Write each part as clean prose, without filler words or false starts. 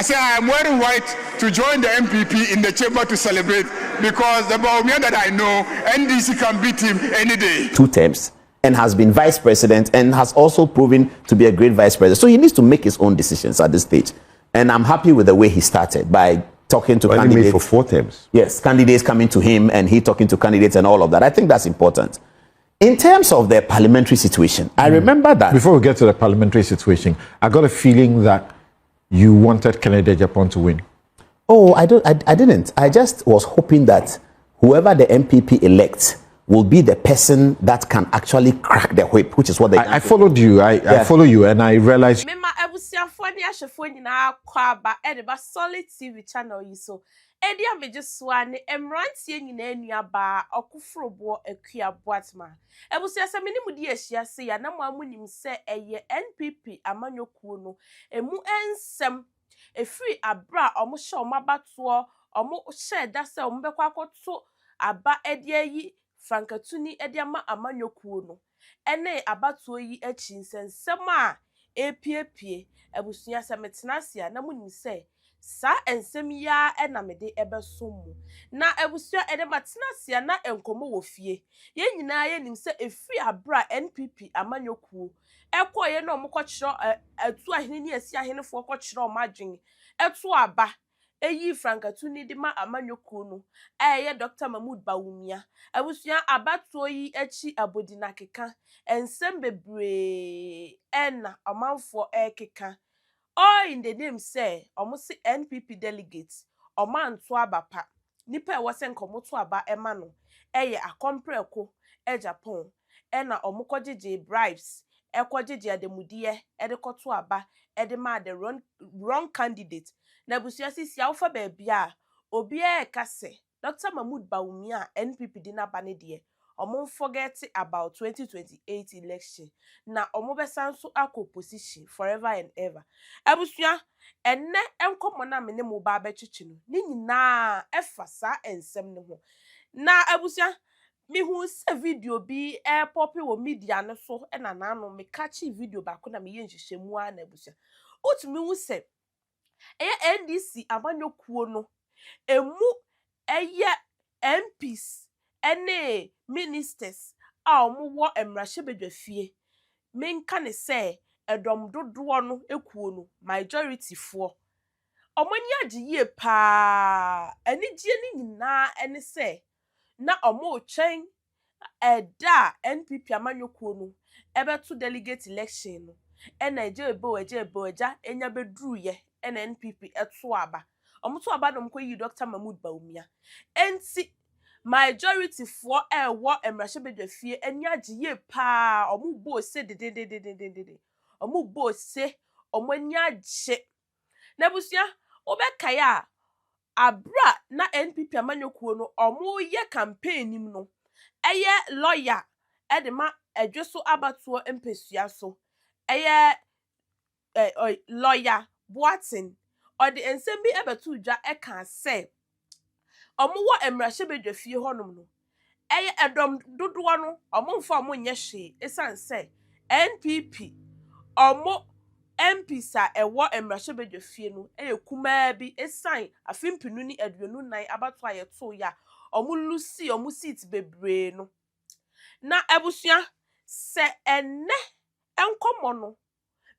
I say I am wearing white to join the MPP in the chamber to celebrate because the Bawumia that I know, NDC can beat him any day. 2 terms and has been vice president and has also proven to be a great vice president. So he needs to make his own decisions at this stage. And I'm happy with the way he started by talking to candidates. For 4 terms. Yes, candidates coming to him and he talking to candidates and all of that. I think that's important. In terms of the parliamentary situation, I remember that... Before we get to the parliamentary situation, I got a feeling that you wanted Kennedy Japan to win. Oh, I didn't. I just was hoping that whoever the MPP elects will be the person that can actually crack the whip, which is what they... I followed you. I follow you and I realized... Solid TV channel you so. Edi ameje swane emrantie nyina anuaba okufrobo akua boatma ebusia se menimu di ahia se ya na mo amunim se eye NPP amanyokuo no emu ensem efiri abra omo hye omo abato omo hye da se omo bekwa akoto aba edi ayi frankatuni edi ama amanyokuo no ene abato yi achi nsensem a epiepie ebusia se metenasia na munim se sa ensem ya enamede ebesomu na ebusua ede matenasia na enkomo wo fie ye nyina ye nim se efi abra NPP amanyokuo ekoye na omko kiro atu ahene ni asi ahenefo ko kiro omadwen etu aba eyi frankatuni de ma amanyokuo no eye Dr. Bawumia ebusua abato yi echi abodina keka ensem bebre ena amanfo ekeka all in the name say almost NPP delegates or man to abapa nipa wasn't come to aba emano eye a compreko AGYAPON ena omukojeje bribes ekojeje ademudie edeko to aba edema the wrong candidate na busia sisi alfa bebia obi e kase Dr. Bawumia NPP dina banede forget about 2028 election na omobesan so akọ position forever and ever abusua enne enkomo na me ne mo ba bechichi no ni nyina efasa ensem ne ho na abusua mi hu se video bi pop wo media ne so na no me catch video ba ko na me ye nhyehyemu a na abusua otumi hu se NDC amanyokuo no emu eye MPs ene ministers a omo emrahye bedwafie menka ne se edom dodo no ekuo no majority fo omani agiye pa anigye ni nyina ene se na omo twen eda NPP amanyokuo no ebeto delegate election no ena eja enya beduru ye ena NPP eto aba omo to aba no mkoyi Dr. Bawumia enti majority for wo emrahye bedwafie eni agiye pa omo bo se de omo bo se omo eni agye na busia obekaya abra na NPP amanyokuo no omo ye campaign nim no eye lawyer edema edweso abato empesua so eye lawyer Boatin or the ensem bi ebetu dwa eka se omo wo emrahye bedwafie honom no eye edom dodo no omo mfa omo nye hwe esan se NPP omo MPs ewo emrahye bedwafie no eye kuma bi esan afimpinu ni aduonu nan abato ayeto ya omo lucy omo seat bebre no na ebusua se enne enkomo no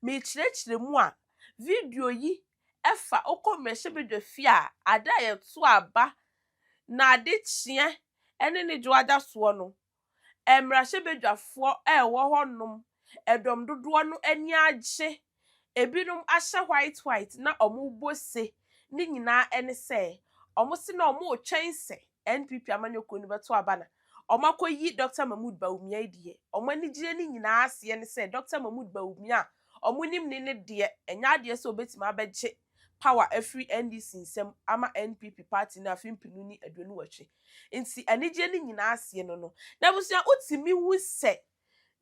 me kirekire mu a video yi efa okomrahye bedwafie a ada yeto aba na ade chie ene ne joada so no emrahye bedwafo ewo honom edom dodo no ani agye ebinom ahye white na omo bose ni nyina ene se omo se na omo twense NPP amanyokuo ni beto aba na omo akoyi Dr. Bawumia die omo ani gire ni nyina ase ene se Dr. Bawumia omo nim ne de enya de se obetima abegye power every NDC nsem ama NPP party na afimpinu ni aduonu wachwe nti anigye ni nyina ase no na busia otimi hu se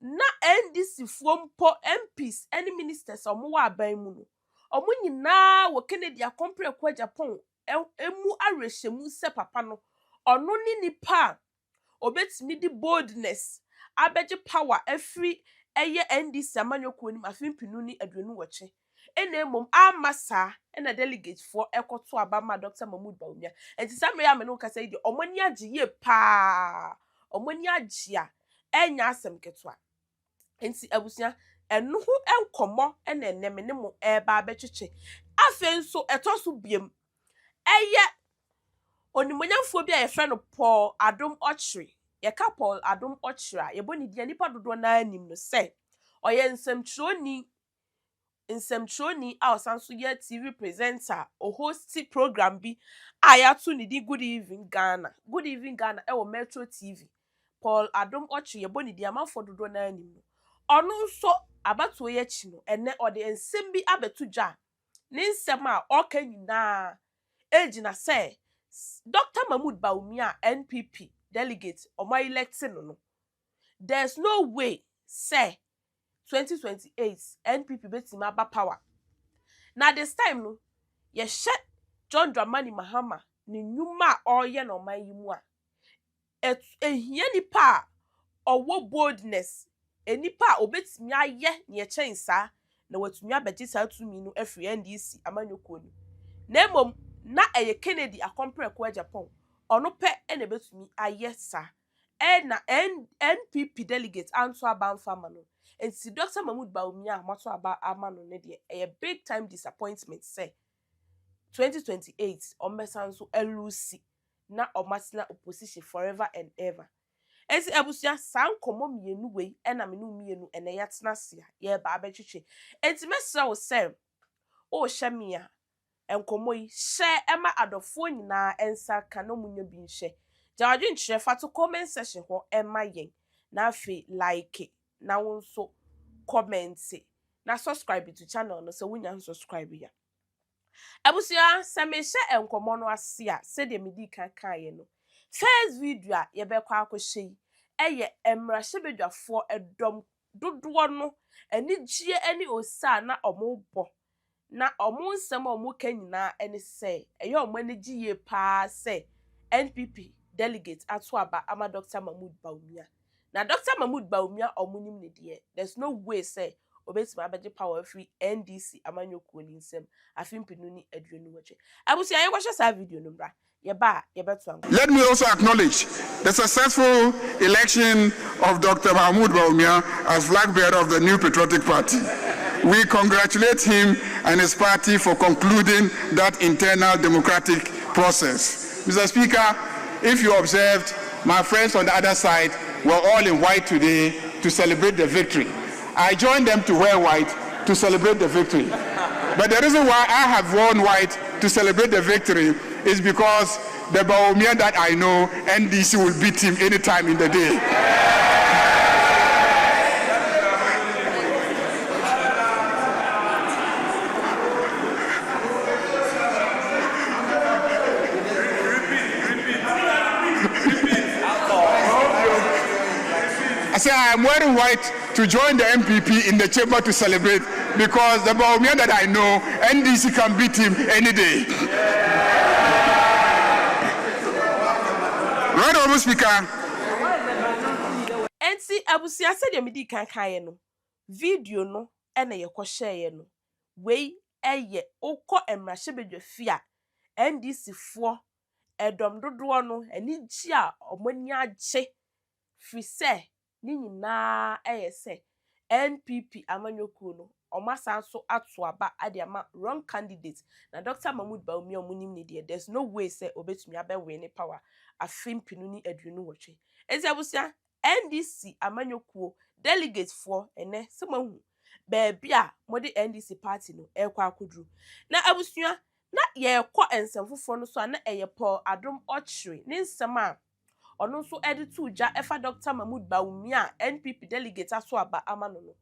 na NDC fompo MPs any ministers omo wa aban mu no omo nyina wo Kennedy akompreko AGYAPON emu arehemu se papa no ono ni nipa obetimi di boldness abegye power every eye NDC amanyokuo ni afimpinu ni aduonu wachwe enemom amasa and a delegate for Echo to Abama Dr. Mahmoud Bawumia. And to some ya menu say the Omonia G pa Omonia Gia and Yasem Ketwa. And see Abusia and no and commo and then nemenemo air barbechiche. I feel so a toss of beam. Yet Onimunya phobia a friend of Paul Adom Otchere. Ye Paul Adom Otchere, ye boni dia nipa dodo na anim no say. Oye nsɛmtwerɛni a ɔsan so yɛ TV presenter o host program bi a yɛato ne di Good Evening Ghana ɛwɔ Metro TV Paul Adom Otchere yɛbɔ ne di amanfo dodo na anim no ɔno nso abatoɔ yɛ akyi no ɛnɛ ɔde nsɛm bi abɛto dwa ne nsɛm a ɔka nyinaa egyina sɛ Dr. Mahmoud Bawumia NPP delegate ɔmo elect no there's no way say 2028 NPP betima aba power. Now this time no, ye shed John Dramani Mahama ni nyuma oye no man yimu a. Ehia nipa owo boldness. Nipa obetimi aye ne chen sa na watumi abegye sa tumi no afri NDC amanyoko ni. Na emom na eye Kennedy akompre ko AGYAPON. Ono pe na betumi aye sa. Na NPP delegate anto abanfama no. And see Dr. Mahmoud Bawumia mato aba amano ne de a big time disappointment say 2028 ombesanso elusi na omasina opposition forever and ever. And see abusia san komo mienu wei na menu mienu ene yatena sia ye ba abetwetwe. And see mesra wo say o hwemia enkomo yi share ema adofo nyina ensa ka no munya bi nhwe. Jawadwe nkyerɛ fa to comment section ho ema yen na afi like na wonso comment na subscribe to channel no so wunya subscribe ya abusia se me hye enkomo no ase a se de medi kan ye no first video a ye be kwa akohye eye emra hyebedwafo edom dodo no ani gie ani osa na omobo na omo nsem omo ka nyina ene se eye omo ani gie pa se NPP delegate ato aba ama Dr. Mahmoud Bawumia. Now Dr. Mahmoud Bawumia omunim ne de there's no way say obetima abeje power free NDC amanyoko ni nsem afimpinu ni aduonu wache abusi ayen kwahye sa video no bra ye ba ye beto an. Let me also acknowledge the successful election of Dr. Mahmoud Bawumia as flag bearer of the New Patriotic Party. We congratulate him and his party for concluding that internal democratic process. Mr. Speaker, if you observed, my friends on the other side were all in white today to celebrate the victory. I joined them to wear white to celebrate the victory. But the reason why I have worn white to celebrate the victory is because the Bawumia that I know, NDC will beat him anytime in the day. I say I am wearing white to join the MPP in the chamber to celebrate because the Bawumia that I know, NDC can beat him any day. Right, Honorable Speaker. And see, abusia said ya medi kan no video no ena ye ko share no wei eye ukọ emra hyebedwafi a NDC fo edom dodo no ani gi a omani agye fi se ni nyina se NPP amanyoko no omasa so ato aba ade ama wrong candidate na Dr. Mahmoud Bawumia omunim ne de there's no way say obetumi abewe ne power afimpinu ni aduonu wotwe ezi abusia NDC amanyoko delegate for ene semahu beebi a mode NDC party no ekwa akodru na abusia na ye kwa ensemfofo no so na eye Paul Adom Otchere ne nsem a ono so editu ja efa Dr. Mahmoud Bawumia NPP delegate aso aba amano no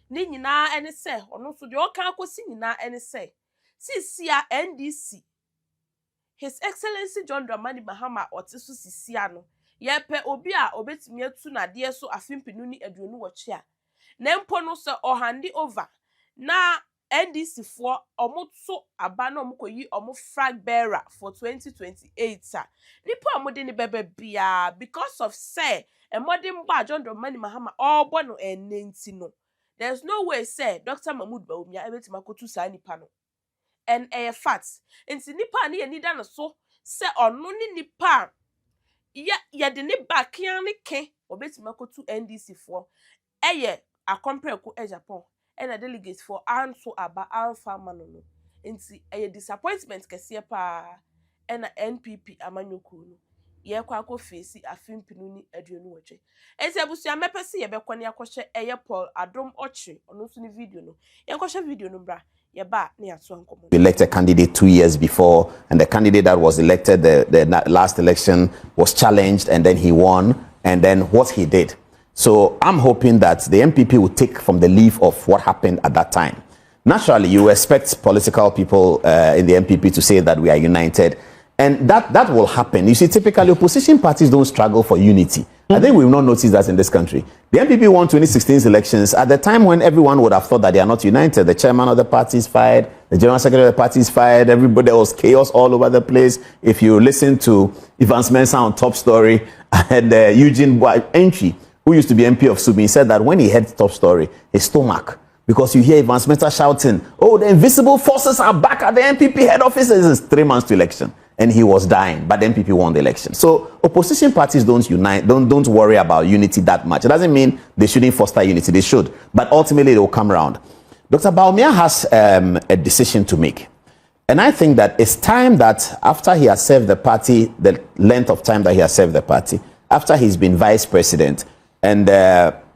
ni nyina ene se ono so de oka akosi nyina ene se sisia NDC His Excellency John Dramani Mahama otiso sisia no yepe obi a obetimi atu na de so afimpinu ni aduonu wotwe a na mpo no so ohandi over na NDC for omoto aba na omokoyi omo flag bearer for 2028 nipo amode ne bebe bia because of say emodin ba John Dramani Mahama obo no enenti no there's no way say Dr. Mahmoud Bawumia ebetima kotu sa nipa no and a facts. And nipa ni any done so say or no nipa ya de ne back yan ke obetimako to NDC for a compare ko AGYAPON and a delegate for anso aba alpha manono. Nti a disappointment kese pa and a NPP amanyuku no. Ye kwa ko face afimpinu ni aduonu wache. Ese abusua mepese ye bekọ ne akọhye Paul Adom Otchere ono so ni video no. Ye akọhye video no bra ye ba ne aso ankomo. Elected candidate 2 years before, and the candidate that was elected the last election was challenged, and then he won, and then what he did. So I'm hoping that the MPP will take from the leaf of what happened at that time. Naturally, you expect political people in the MPP to say that we are united. And that will happen. You see, typically opposition parties don't struggle for unity. I think we've not noticed that in this country. The MPP won 2016 elections at the time when everyone would have thought that they are not united. The chairman of the party is fired, the general secretary of the party is fired, everybody, there was chaos all over the place. If you listen to Evans Mensah on Top Story and Eugene Ay3, who used to be MP of Subi, said that when he heard Top Story, his stomach, because you hear Evans Mensah shouting, oh, the invisible forces are back at the MPP head office. This is 3 months to election. And he was dying, but the MPP won the election. So opposition parties don't unite, don't worry about unity that much. It doesn't mean they shouldn't foster unity, they should. But ultimately they will come around. Dr. Bawumia has a decision to make. And I think that it's time that after he has served the party, the length of time that he has served the party, after he's been vice president and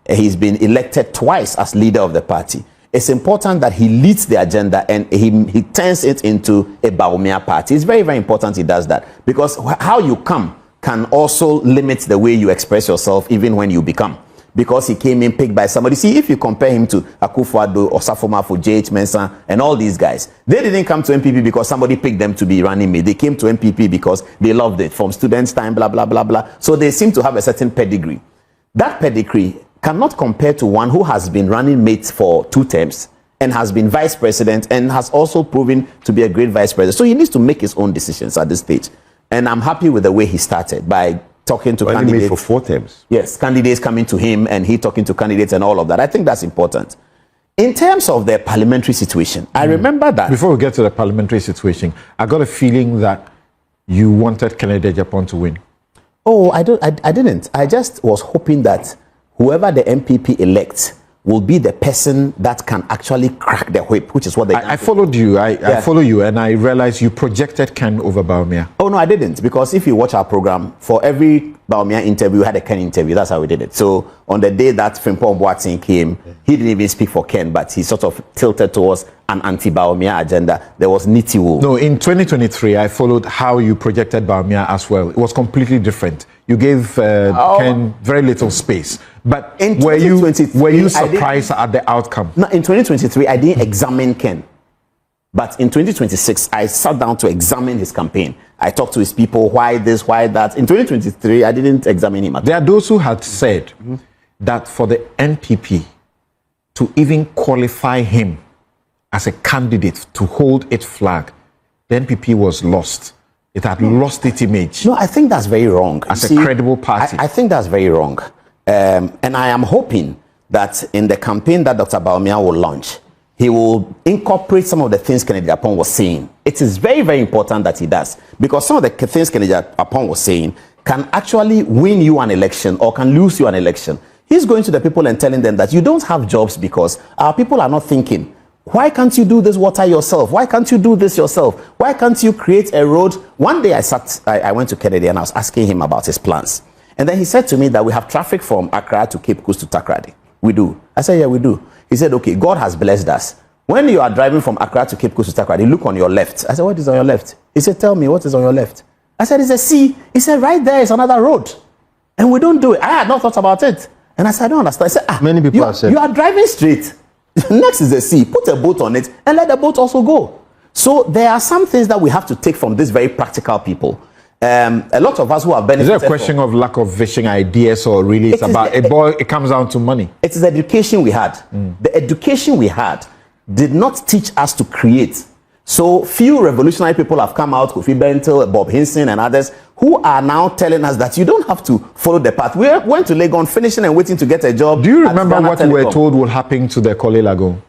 he's been elected twice as leader of the party, it's important that he leads the agenda and he turns it into a Bawumia party. It's very, very important he does that, because how you come can also limit the way you express yourself even when you become. Because he came in picked by somebody. See, if you compare him to Akufo-Addo or Safoma J.H. Mensah and all these guys, they didn't come to MPP because somebody picked them to be running mate. They came to MPP because they loved it from students' time, blah, blah, blah, blah. So they seem to have a certain pedigree. That pedigree cannot compare to one who has been running mates for 2 terms and has been vice president and has also proven to be a great vice president. So he needs to make his own decisions at this stage. And I'm happy with the way he started by talking to candidates. For 4 terms. Yes, candidates coming to him and he talking to candidates and all of that. I think that's important. In terms of the parliamentary situation, I remember that. Before we get to the parliamentary situation, I got a feeling that you wanted Kennedy Ajapon to win. Oh, I didn't. I just was hoping that whoever the MPP elects will be the person that can actually crack the whip, which is what they I followed you. I follow you, and I realized you projected Cant over Bawumia. Oh, no, I didn't. Because if you watch our program, for every Bawumia interview, we had a Cant interview. That's how we did it. So on the day that Frimpong Boateng came, he didn't even speak for Cant, but he sort of tilted towards an anti-Bawumia agenda. There was Niti Wool. No, in 2023, I followed how you projected Bawumia as well. It was completely different. You gave Cant very little space. But were you surprised at the outcome? No, in 2023, I didn't examine Cant. But in 2026, I sat down to examine his campaign. I talked to his people, why this, why that. In 2023, I didn't examine him at all. There are those who had said that for the NPP to even qualify him as a candidate to hold its flag, the NPP was lost. It had lost its image. No, I think that's very wrong. As a credible party. I think that's very wrong. And I am hoping that in the campaign that Dr. Bawumia will launch, he will incorporate some of the things Kennedy Ajapon was saying. It is very, very important that he does, because some of the things Kennedy Ajapon was saying can actually win you an election or can lose you an election. He's going to the people and telling them that you don't have jobs because our people are not thinking. Why can't you do this water yourself? Why can't you do this yourself? Why can't you create a road? One day I went to Kennedy and I was asking him about his plans. And then he said to me that we have traffic from Accra to Cape Coast to Takoradi. We do. I said, yeah, we do. He said, okay, God has blessed us. When you are driving from Accra to Cape Coast to Takoradi, look on your left. I said, what is on your left? He said, tell me, what is on your left? I said, it's a sea. He said, right there is another road. And we don't do it. I had not thought about it. And I said, I don't understand. I said, many people have said, you are driving straight. Next is the sea. Put a boat on it and let the boat also go. So there are some things that we have to take from these very practical people. A lot of us who are benefited. Is there a question of lack of vision, ideas, or really it's about it comes down to money? It is the education we had. The education we had did not teach us to create. So few revolutionary people have come out, Kofi Bentil, Bob Hinson and others, who are now telling us that you don't have to follow the path. We went to Legon finishing and waiting to get a job. Do you remember what we were told will happen to the Kole Lagoon?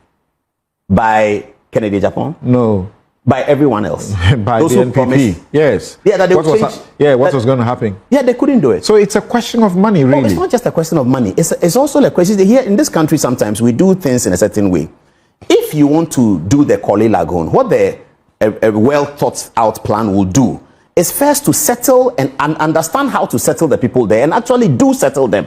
By Kennedy Ajapon? No. by everyone else. By Those the who NPP. promised, Yes. yeah, that they what would was change. what was going to happen? Yeah, they couldn't do it. So it's a question of money, really. Oh, it's not just a question of money. It's also a question. Here in this country, sometimes we do things in a certain way. If you want to do the Korle Lagoon, what a well thought out plan will do is first to settle and understand how to settle the people there and actually do settle them.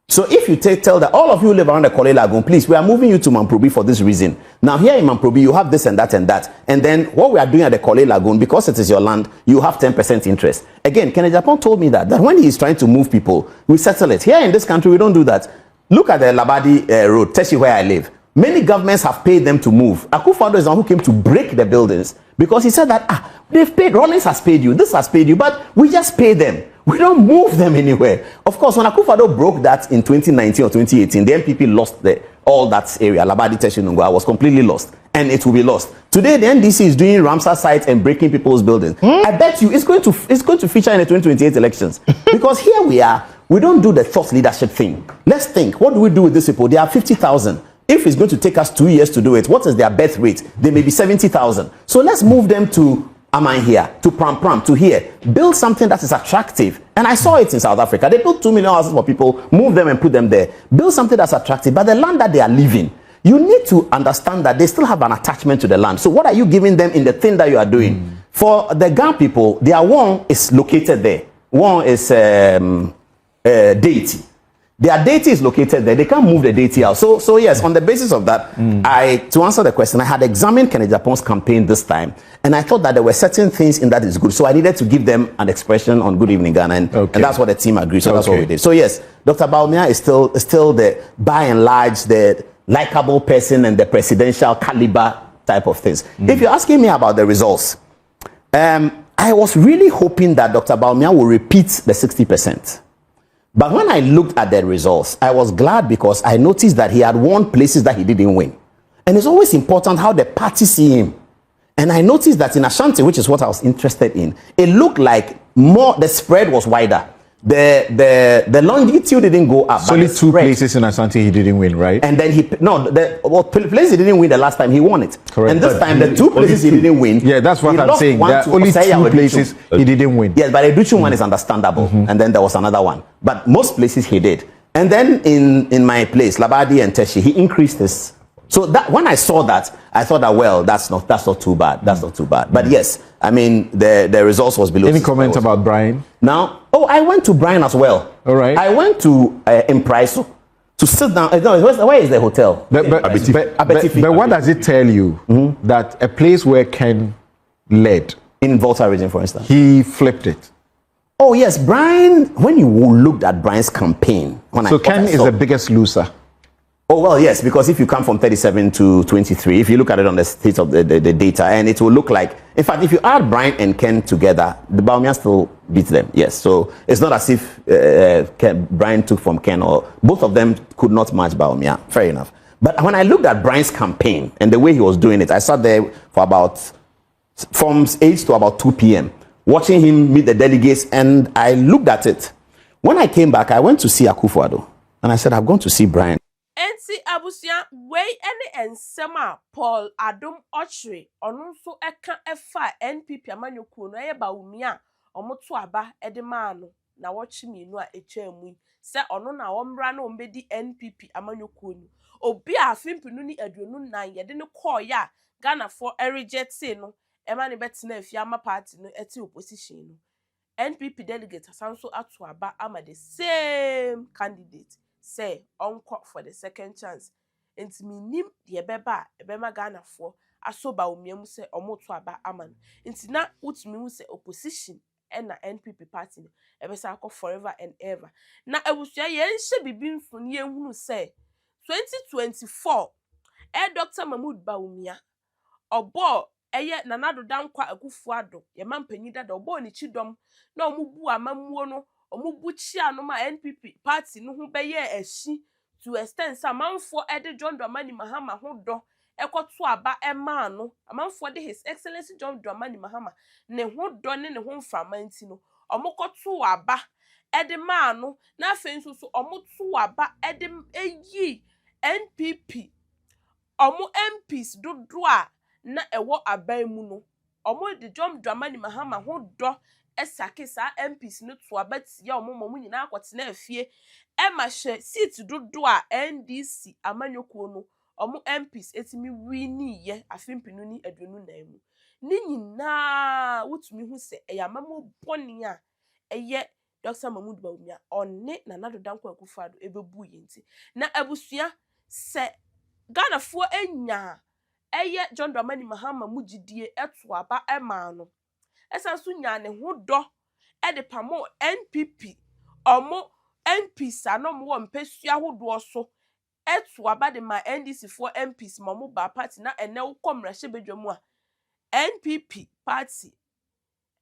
So if you tell that all of you live around the Korle Lagoon, please, we are moving you to Mamprobi for this reason. Now here in Mamprobi, you have this and that and that. And then what we are doing at the Korle Lagoon, because it is your land, you have 10% interest. Again, AGYAPON told me that when he is trying to move people, we settle it. Here in this country, we don't do that. Look at the Labadi Road, Teshi, where I live. Many governments have paid them to move. Akufo-Addo is the one who came to break the buildings because he said that, they've paid, Rawlings has paid you, this has paid you, but we just pay them. We don't move them anywhere. Of course, when Akufo-Addo broke that in 2019 or 2018, the MPP lost all that area. Labadi, Teshi, Nungwa was completely lost, and it will be lost. Today, the NDC is doing Ramsar sites and breaking people's buildings. I bet you it's going to feature in the 2028 elections because here we are. We don't do the thought leadership thing. Let's think. What do we do with these people? They are 50,000. If it's going to take us 2 years to do it, what is their birth rate? They may be 70,000. So let's move them to Aman here, to Pram Pram, to here. Build something that is attractive. And I saw it in South Africa. They built 2 million houses for people, move them and put them there. Build something that's attractive. But the land that they are living, you need to understand that they still have an attachment to the land. So what are you giving them in the thing that you are doing? For the Ga people, their one is located there. One is deity. Their deity is located there. They can't move the deity out. So yes, on the basis of that, to answer the question, I had examined AGYAPON's campaign this time, and I thought that there were certain things in that is good. So I needed to give them an expression on Good Evening Ghana, and that's what the team agreed. So that's what we did. So yes, Dr. Bawumia is still the, by and large, the likable person and the presidential caliber type of things. If you're asking me about the results, I was really hoping that Dr. Bawumia will repeat the 60%. But when I looked at the results, I was glad because I noticed that he had won places that he didn't win. And it's always important how the party see him. And I noticed that in Ashanti, which is what I was interested in, it looked like the spread was wider. The longitude didn't go up. So only 2 places in Ashanti he didn't win, right? And then place he didn't win the last time, he won it. Correct. And this time, the 2 places he didn't win. Yeah, that's what I'm saying. There are only 2 places he didn't win. Yes, but the Educhu one is understandable. And then there was another one. But most places he did. And then in my place, Labadi and Teshi, he increased this. So that when I saw that, I thought that, well, that's not too bad. That's not too bad. But yes, I mean, the results was below. Any comment about Brian? Now, I went to Brian as well. All right. I went to Exp0se to sit down. Where is the hotel? But what does it tell you that a place where Ken led in Volta region, for instance, he flipped it? Oh yes, Brian. When you looked at Brian's campaign, Ken is the biggest loser. Oh, well, yes, because if you come from 37 to 23, if you look at it on the state of the data, and it will look like, in fact, if you add Brian and Ken together, the Bawumia still beats them, yes. So it's not as if Brian took from Ken, or both of them could not match Bawumia, fair enough. But when I looked at Brian's campaign and the way he was doing it, I sat there for from 8 to about 2 p.m., watching him meet the delegates, and I looked at it. When I came back, I went to see Akufo-Addo, and I said, I've gone to see Brian. Enti abusia wey ene ensem a Paul Adom Otchere onu nso eka efa NPP amanyokuo no eye Bawumia omoto aba edema no na wochi mienu a etwamu se onu na omra na ombedi NPP amanyokuo no obi a afimpinu ni aduonu nan ye de ne call ya Ghana for reject no ema ne betina afiama party no eti opposition no NPP delegate asanso ato aba ama the same candidate say onko for the second chance. Enti minim de beba ebema Ghana for aso Bawumia mu se omoto aba aman. Enti na utimi mu se opposition na NPP party no ebesa akọ forever and ever. Na ebusua yenhye bibi nso ne ehunu se 2024 Dr. Mahmoud Bawumia obo eye nanado dankwa Akufo-Addo ye mampanyi dada obo ni chidom na omubu amamuo no omubu chia no ma NPP party no ho beye ahyi to extend sa manfo ede John Dramani Mahama ho do ekoto aba ema no amanfo de His Excellency John Dramani Mahama ne ho do ne ho mframa nti no omokoto aba ede ma no na afenso so omoto aba ede eyi NPP omo MPs dodo a na ewo aban mu no omo de John Dramani Mahama ho do esake sa MPs no to abatia omo mo nyina akotena afie ma hye seat dodo a NDC amanyokuo no omo MPs etimi wini ye afimpinu ni aduonu nan mu ni nyina wotumi hu se eyamamo boni a eye Dr. Mahmood Bawumia onne na Nana Danko Akufo-Addo ebebu yenti na abusua se Ghana fo enya eye John Dramani Mahama mugidie eto aba ema no esanso nya ne ho do de pamo NPP omo MPs anom wo mpesua hodo so eto aba de ma NDC fo MPs momo ba party na ene wo komra hye bedwamu a NPP party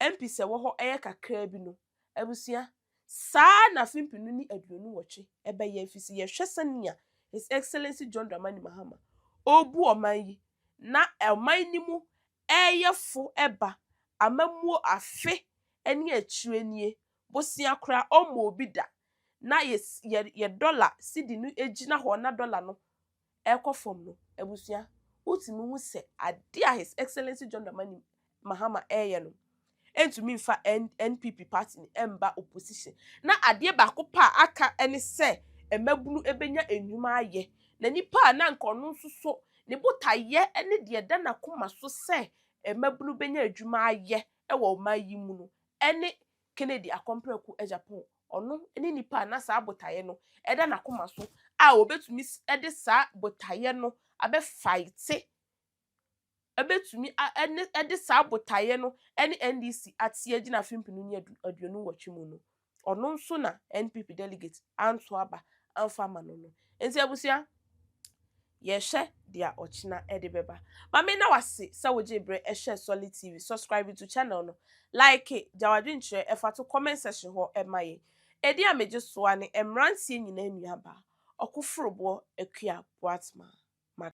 MPs wo ho eye kakra bi no abusua saa na fimpinu ni aduonu woche ebe ye afisi ye hwesania His Excellency John Dramani Mahama obu oman na oman ni mu eyefo eba amamuo afe ene akyirenie bosia kra omo obi da na ye dollar cedi no egina ho na dollar no ekofom no abusua utimi hu se ade a His Excellency John Dramani Mahama eye no entumi mfa NPP party ni emba opposition na ade ba ko pa aka ene se emabunu ebenya enwuma aye na nipa na nkono nsoso ne botaye ene de da na koma so se emabunu benya adwuma aye ewo mayi mu no ene Kennedy akompreku AGYAPON ono ene nipa na sa botaye no eda na koma so a obetumi ede sa botaye no abe fight ebetumi ene ede sa botaye no ene NDC atie gina fimpinu ni aduonu wotwe no ono nso na NPP delegate anto aba amfa mano no enti abusia ye hye dia ochina ede beba mame na wase sa woje bre ehye Solid TV subscribe to channel no like it jawadwe nchire efa to comment section ho emaye edi ameje soa ne emrantie nyina nuaba okofrobo akua boatma